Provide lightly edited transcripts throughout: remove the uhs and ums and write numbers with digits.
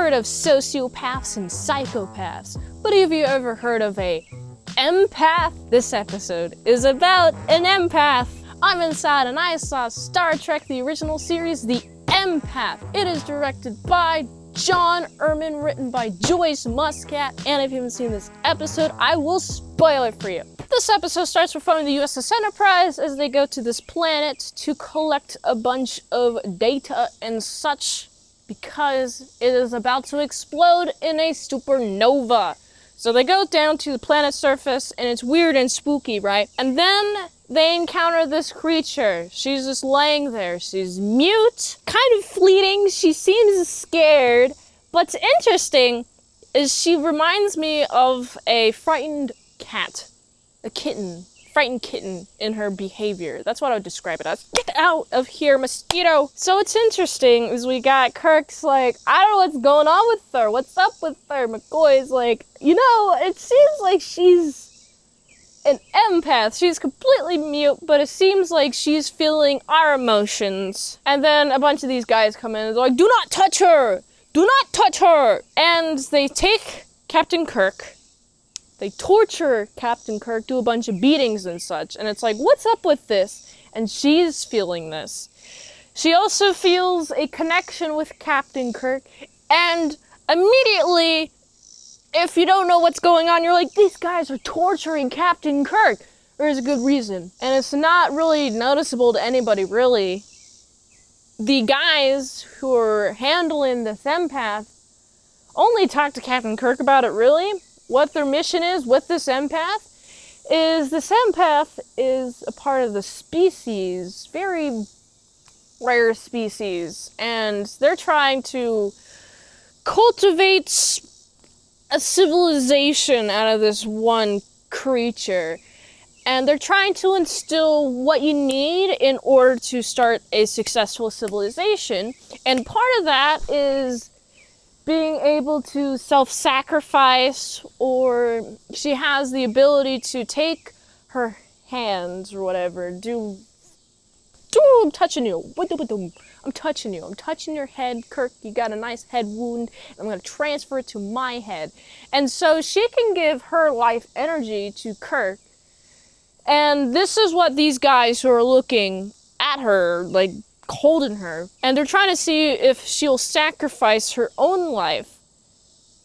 heard of sociopaths and psychopaths, but have you ever heard of a empath? This episode is about an empath. I'm inside and I saw Star Trek, the original series, The Empath. It is directed by John Erman, written by Joyce Muscat, and if you haven't seen this episode, I will spoil it for you. This episode starts with following the USS Enterprise as they go to this planet to collect a bunch of data and such, because it is about to explode in a supernova. So they go down to the planet's surface, and it's weird and spooky, right? And then they encounter this creature. She's just laying there. She's mute, kind of fleeting. She seems scared. What's interesting is she reminds me of a frightened cat, a kitten, frightened kitten in her behavior. That's what I would describe it as. Get out of here, mosquito! So what's interesting is we got Kirk's like, I don't know what's going on with her. What's up with her? McCoy's like, you know, it seems like she's an empath. She's completely mute, but it seems like she's feeling our emotions. And then a bunch of these guys come in and they're like, do not touch her! Do not touch her! And they take Captain Kirk. They torture Captain Kirk, do a bunch of beatings and such. And it's like, what's up with this? And she's feeling this. She also feels a connection with Captain Kirk. And immediately, if you don't know what's going on, you're like, these guys are torturing Captain Kirk. There's a good reason. And it's not really noticeable to anybody, really. The guys who are handling this empath only talk to Captain Kirk about it, really. What their mission is with this empath is a part of the species, very rare species. And they're trying to cultivate a civilization out of this one creature, and they're trying to instill what you need in order to start a successful civilization, and part of that is being able to self-sacrifice, or she has the ability to take her hands or whatever, I'm touching you. I'm touching you. I'm touching your head, Kirk. You got a nice head wound. I'm going to transfer it to my head. And so she can give her life energy to Kirk. And this is what these guys who are looking at her, like, holding her. And they're trying to see if she'll sacrifice her own life.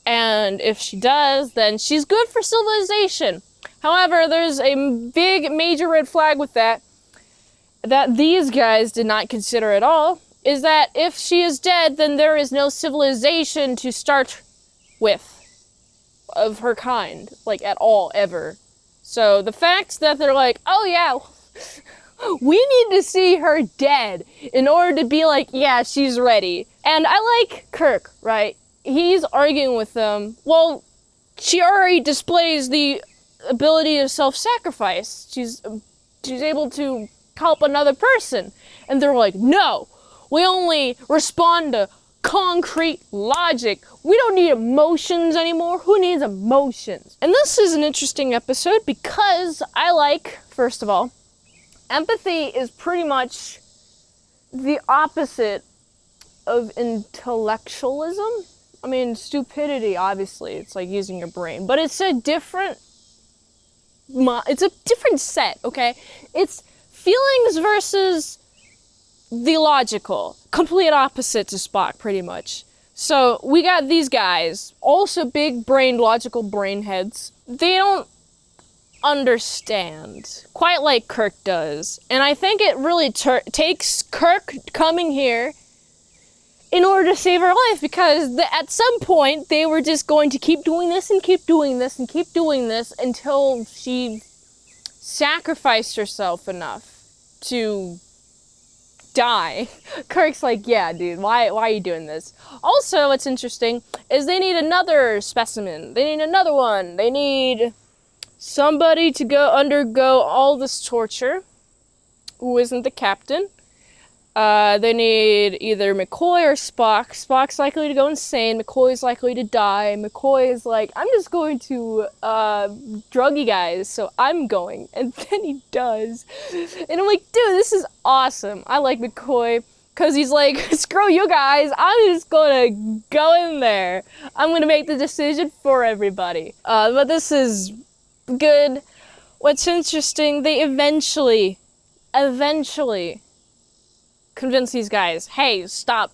And if she does, then she's good for civilization. However, there's a big, major red flag with that these guys did not consider at all, is that if she is dead, then there is no civilization to start with of her kind, like, at all, ever. So the fact that they're like, oh yeah, we need to see her dead in order to be like, yeah, she's ready. And I like Kirk, right? He's arguing with them. Well, she already displays the ability of self-sacrifice. She's able to help another person. And they're like, no, we only respond to concrete logic. We don't need emotions anymore. Who needs emotions? And this is an interesting episode because I like, first of all, empathy is pretty much the opposite of intellectualism. I mean, stupidity, obviously, it's like using your brain, but it's a different set, okay? It's feelings versus the logical. Complete opposite to Spock, pretty much. So, we got these guys, also big-brained, logical brainheads. They don't understand, quite like Kirk does. And I think it really takes Kirk coming here in order to save her life, because at some point, they were just going to keep doing this and keep doing this and keep doing this until she sacrificed herself enough to die. Kirk's like, yeah, dude, why are you doing this? Also, what's interesting is they need another specimen. They need another one. They need somebody to undergo all this torture who isn't the captain. They need either McCoy or Spock. Spock's likely to go insane. McCoy's likely to die. McCoy is like, I'm just going to drug you guys, so I'm going. And then he does. And I'm like, dude, this is awesome. I like McCoy. Because he's like, screw you guys, I'm just gonna go in there. I'm gonna make the decision for everybody. But this is good. What's interesting, they eventually convince these guys, hey, stop.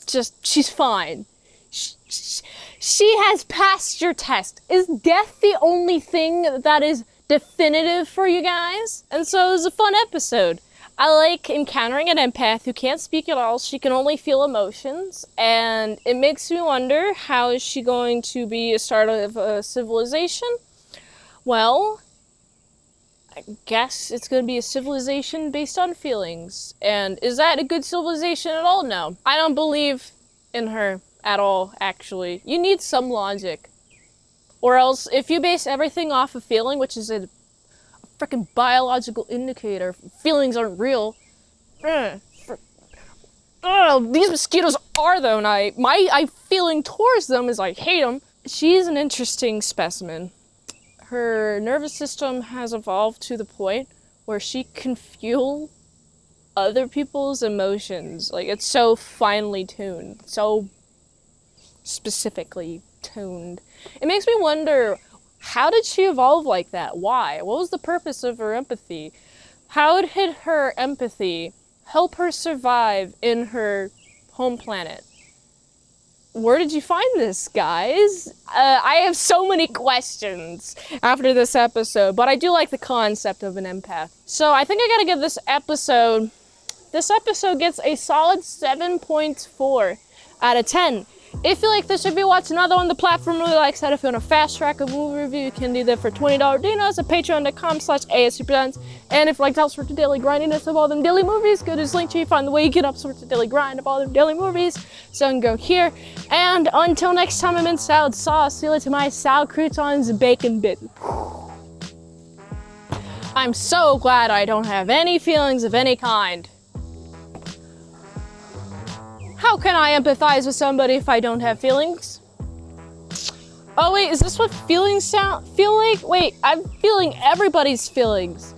Just, she's fine. She has passed your test. Is death the only thing that is definitive for you guys? And so it was a fun episode. I like encountering an empath who can't speak at all. She can only feel emotions, and it makes me wonder, how is she going to be a start of a civilization? Well, I guess it's going to be a civilization based on feelings. And is that a good civilization at all? No. I don't believe in her at all, actually. You need some logic. Or else, if you base everything off of feeling, which is a freaking biological indicator, feelings aren't real. These mosquitoes are though, and my feeling towards them is I hate them. She's an interesting specimen. Her nervous system has evolved to the point where she can feel other people's emotions. Like, it's so finely tuned, so specifically tuned. It makes me wonder, how did she evolve like that? Why? What was the purpose of her empathy? How did her empathy help her survive in her home planet? Where did you find this, guys? I have so many questions after this episode, but I do like the concept of an empath. So I think I gotta give this episode gets a solid 7.4 out of 10. If you like this review, watch another on the platform really likes that. If you want a fast track of movie review, you can do that for $20 dinos at patreon.com/ASEPresents. And if you like to upsort the daily grindiness of all them daily movies, go to this link tree, find the way you can upsort the daily grind of all them daily movies. So you can go here. And until next time, I'm in salad sauce. See you later to my salad croutons and bacon bit. I'm so glad I don't have any feelings of any kind. How can I empathize with somebody if I don't have feelings? Oh wait, is this what feelings feel like? Wait, I'm feeling everybody's feelings.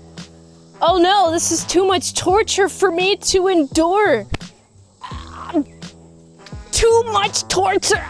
Oh no, this is too much torture for me to endure. Too much torture.